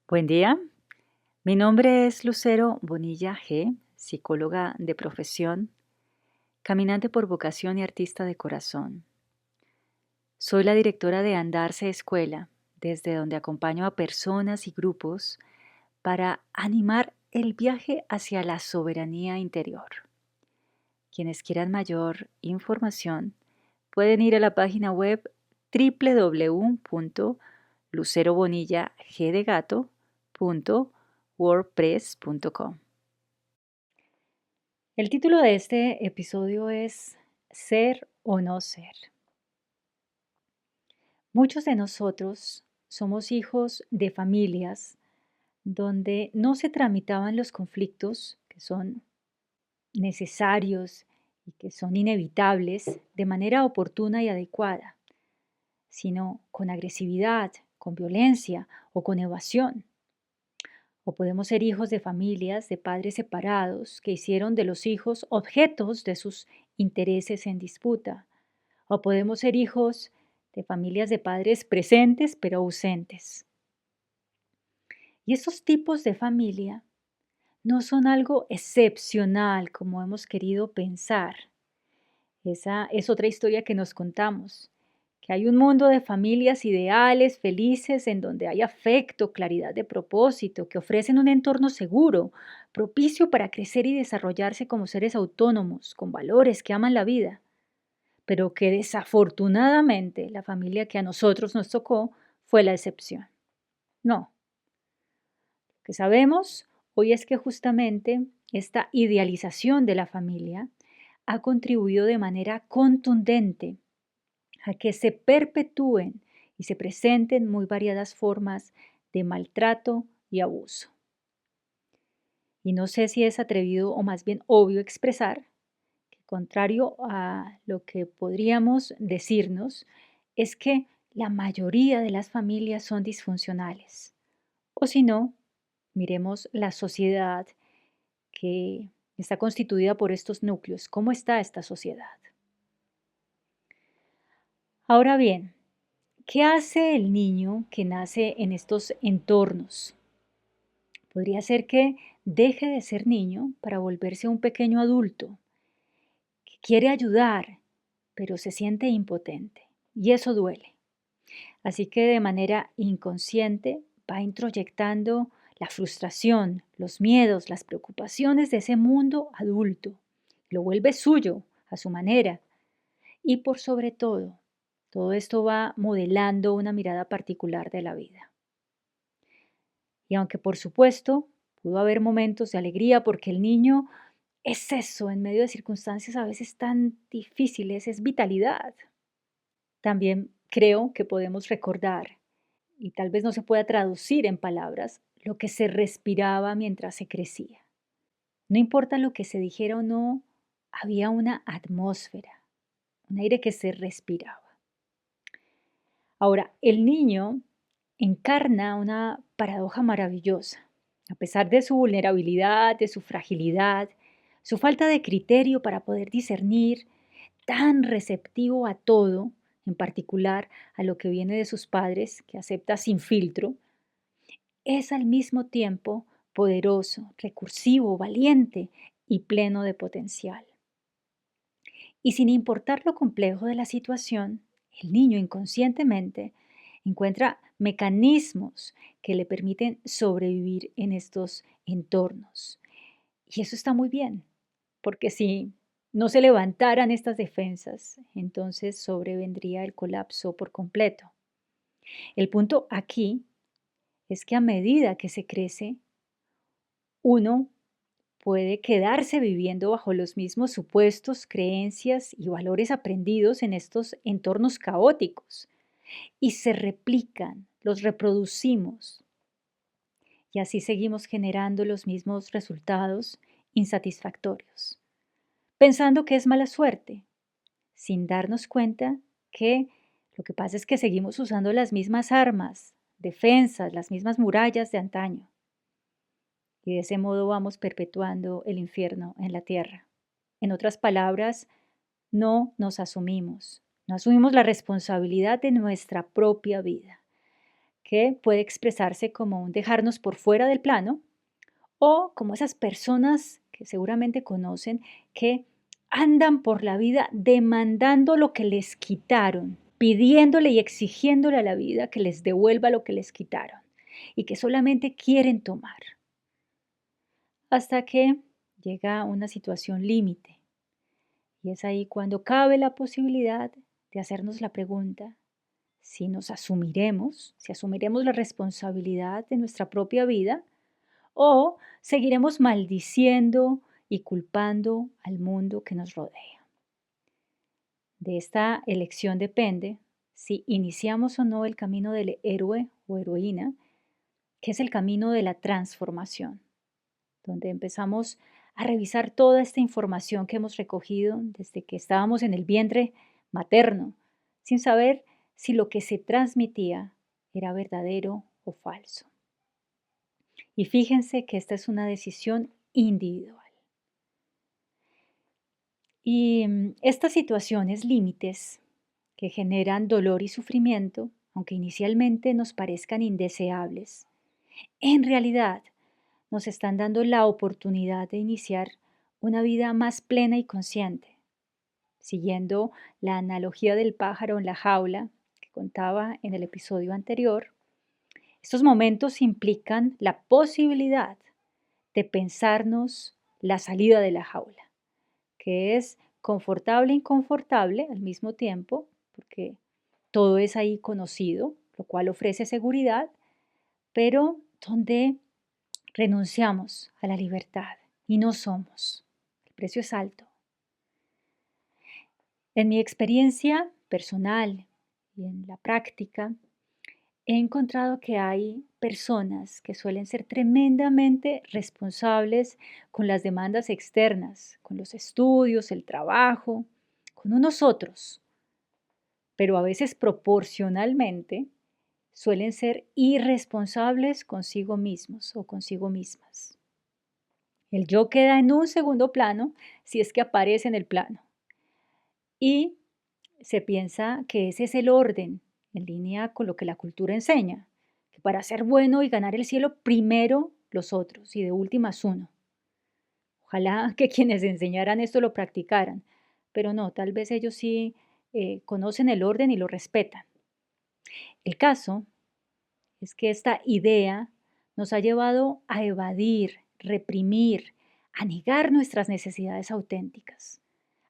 Buen día, mi nombre es Lucero Bonilla G., psicóloga de profesión, caminante por vocación y artista de corazón. Soy la directora de Andarse Escuela, desde donde acompaño a personas y grupos para animar el viaje hacia la soberanía interior. Quienes quieran mayor información pueden ir a la página web www.lucerobonillagdegato.wordpress.com. El título de este episodio es Ser o no ser. Muchos de nosotros somos hijos de familias donde no se tramitaban los conflictos que son necesarios y que son inevitables de manera oportuna y adecuada, sino con agresividad, con violencia o con evasión. O podemos ser hijos de familias de padres separados que hicieron de los hijos objetos de sus intereses en disputa. O podemos ser hijos de familias de padres presentes pero ausentes. Y estos tipos de familia no son algo excepcional como hemos querido pensar. Esa es otra historia que nos contamos, que hay un mundo de familias ideales, felices, en donde hay afecto, claridad de propósito, que ofrecen un entorno seguro, propicio para crecer y desarrollarse como seres autónomos, con valores que aman la vida, pero que desafortunadamente la familia que a nosotros nos tocó fue la excepción. No, lo que sabemos hoy es que justamente esta idealización de la familia ha contribuido de manera contundente a que se perpetúen y se presenten muy variadas formas de maltrato y abuso. Y no sé si es atrevido o más bien obvio expresar que, contrario a lo que podríamos decirnos, es que la mayoría de las familias son disfuncionales. O si no, miremos la sociedad que está constituida por estos núcleos. ¿Cómo está esta sociedad? Ahora bien, ¿qué hace el niño que nace en estos entornos? Podría ser que deje de ser niño para volverse un pequeño adulto que quiere ayudar, pero se siente impotente. Y eso duele. Así que de manera inconsciente va introyectando la frustración, los miedos, las preocupaciones de ese mundo adulto. Lo vuelve suyo, a su manera. Y por sobre todo esto va modelando una mirada particular de la vida. Y aunque por supuesto pudo haber momentos de alegría porque el niño es eso en medio de circunstancias a veces tan difíciles, es vitalidad. También creo que podemos recordar, y tal vez no se pueda traducir en palabras, lo que se respiraba mientras se crecía. No importa lo que se dijera o no, había una atmósfera, un aire que se respiraba. Ahora, el niño encarna una paradoja maravillosa. A pesar de su vulnerabilidad, de su fragilidad, su falta de criterio para poder discernir, tan receptivo a todo, en particular a lo que viene de sus padres, que acepta sin filtro, es al mismo tiempo poderoso, recursivo, valiente y pleno de potencial. Y sin importar lo complejo de la situación, el niño inconscientemente encuentra mecanismos que le permiten sobrevivir en estos entornos. Y eso está muy bien, porque si no se levantaran estas defensas, entonces sobrevendría el colapso por completo. El punto aquí es que a medida que se crece, uno puede quedarse viviendo bajo los mismos supuestos, creencias y valores aprendidos en estos entornos caóticos y se replican, los reproducimos y así seguimos generando los mismos resultados insatisfactorios, pensando que es mala suerte, sin darnos cuenta que lo que pasa es que seguimos usando las mismas armas, defensas, las mismas murallas de antaño. Y de ese modo vamos perpetuando el infierno en la tierra. En otras palabras, no nos asumimos, no asumimos la responsabilidad de nuestra propia vida. que puede expresarse como un dejarnos por fuera del plano o como esas personas que seguramente conocen que andan por la vida demandando lo que les quitaron, pidiéndole y exigiéndole a la vida que les devuelva lo que les quitaron y que solamente quieren tomar. Hasta que llega una situación límite y es ahí cuando cabe la posibilidad de hacernos la pregunta si nos asumiremos, si asumiremos la responsabilidad de nuestra propia vida o seguiremos maldiciendo y culpando al mundo que nos rodea. De esta elección depende si iniciamos o no el camino del héroe o heroína, que es el camino de la transformación, donde empezamos a revisar toda esta información que hemos recogido desde que estábamos en el vientre materno, sin saber si lo que se transmitía era verdadero o falso. Y fíjense que esta es una decisión individual. Y estas situaciones límites que generan dolor y sufrimiento, aunque inicialmente nos parezcan indeseables, en realidad nos están dando la oportunidad de iniciar una vida más plena y consciente, siguiendo la analogía del pájaro en la jaula que contaba en el episodio anterior. Estos momentos implican la posibilidad de pensarnos la salida de la jaula, que es confortable e inconfortable al mismo tiempo, porque todo es ahí conocido, lo cual ofrece seguridad, pero donde renunciamos a la libertad y no somos. El precio es alto. En mi experiencia personal y en la práctica, he encontrado que hay personas que suelen ser tremendamente responsables con las demandas externas, con los estudios, el trabajo, con unos otros, pero a veces proporcionalmente suelen ser irresponsables consigo mismos o consigo mismas. El yo queda en un segundo plano si es que aparece en el plano. Y se piensa que ese es el orden, en línea con lo que la cultura enseña, que para ser bueno y ganar el cielo, primero los otros y de últimas uno. Ojalá que quienes enseñaran esto lo practicaran, pero no, tal vez ellos sí conocen el orden y lo respetan. El caso es que esta idea nos ha llevado a evadir, reprimir, a negar nuestras necesidades auténticas,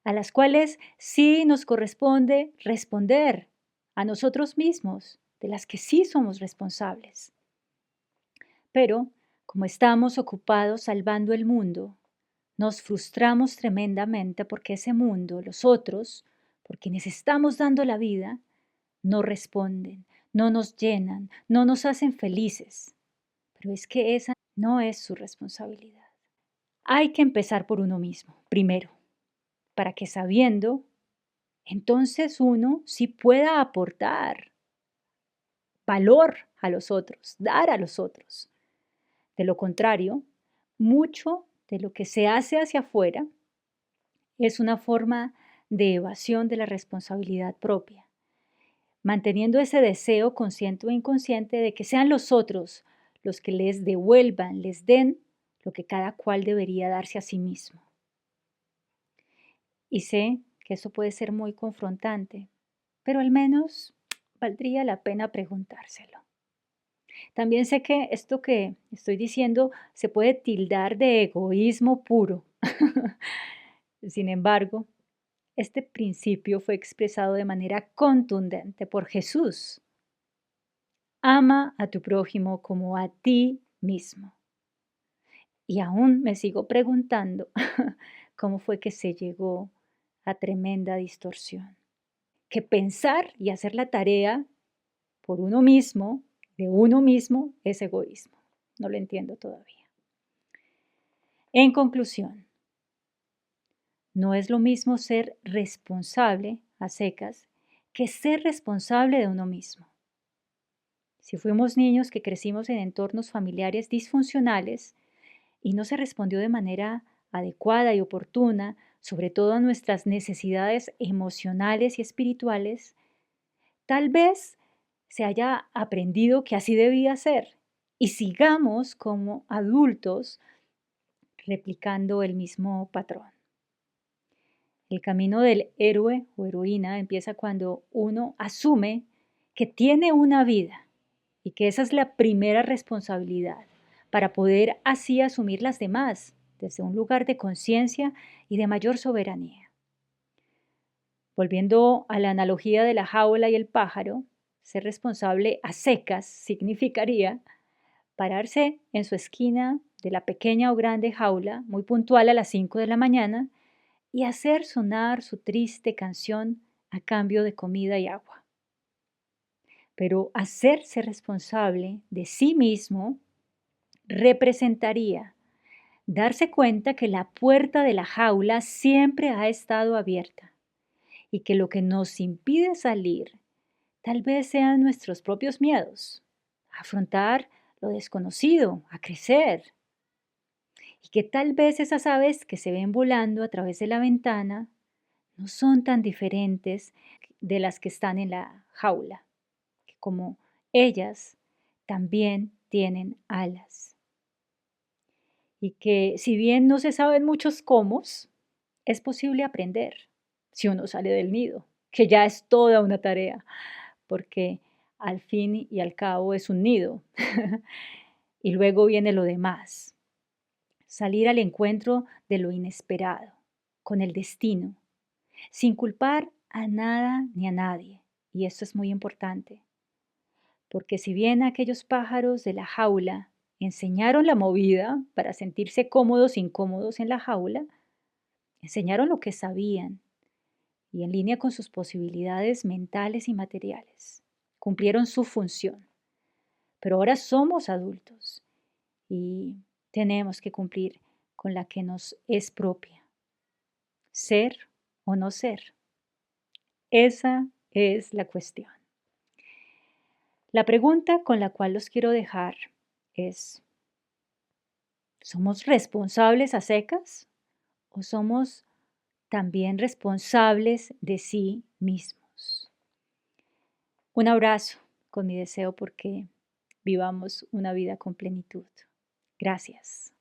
a las cuales sí nos corresponde responder a nosotros mismos, de las que sí somos responsables. Pero, como estamos ocupados salvando el mundo, nos frustramos tremendamente porque ese mundo, los otros, por quienes estamos dando la vida, no responden, no nos llenan, no nos hacen felices. Pero es que esa no es su responsabilidad. Hay que empezar por uno mismo, primero, para que sabiendo, entonces uno sí pueda aportar valor a los otros, dar a los otros. De lo contrario, mucho de lo que se hace hacia afuera es una forma de evasión de la responsabilidad propia, manteniendo ese deseo consciente o inconsciente de que sean los otros los que les devuelvan, les den lo que cada cual debería darse a sí mismo. Y sé que eso puede ser muy confrontante, pero al menos valdría la pena preguntárselo. También sé que esto que estoy diciendo se puede tildar de egoísmo puro. Sin embargo, este principio fue expresado de manera contundente por Jesús. Ama a tu prójimo como a ti mismo. Y aún me sigo preguntando cómo fue que se llegó a tremenda distorsión. Que pensar y hacer la tarea por uno mismo, de uno mismo, es egoísmo. No lo entiendo todavía. En conclusión, no es lo mismo ser responsable a secas que ser responsable de uno mismo. Si fuimos niños que crecimos en entornos familiares disfuncionales y no se respondió de manera adecuada y oportuna, sobre todo a nuestras necesidades emocionales y espirituales, tal vez se haya aprendido que así debía ser y sigamos como adultos replicando el mismo patrón. El camino del héroe o heroína empieza cuando uno asume que tiene una vida y que esa es la primera responsabilidad para poder así asumir las demás desde un lugar de conciencia y de mayor soberanía. Volviendo a la analogía de la jaula y el pájaro, ser responsable a secas significaría pararse en su esquina de la pequeña o grande jaula, muy puntual a las 5 de la mañana, y hacer sonar su triste canción a cambio de comida y agua. Pero hacerse responsable de sí mismo representaría darse cuenta que la puerta de la jaula siempre ha estado abierta y que lo que nos impide salir tal vez sean nuestros propios miedos, a afrontar lo desconocido, a crecer, y que tal vez esas aves que se ven volando a través de la ventana no son tan diferentes de las que están en la jaula, que como ellas también tienen alas. Y que si bien no se saben muchos cómo, es posible aprender si uno sale del nido, que ya es toda una tarea, porque al fin y al cabo es un nido. Y luego viene lo demás, salir al encuentro de lo inesperado, con el destino, sin culpar a nada ni a nadie. Y esto es muy importante, porque si bien aquellos pájaros de la jaula enseñaron la movida para sentirse cómodos e incómodos en la jaula, enseñaron lo que sabían y en línea con sus posibilidades mentales y materiales. Cumplieron su función. Pero ahora somos adultos y tenemos que cumplir con la que nos es propia. Ser o no ser. Esa es la cuestión. La pregunta con la cual los quiero dejar es, ¿somos responsables a secas o somos también responsables de sí mismos? Un abrazo con mi deseo porque vivamos una vida con plenitud. Gracias.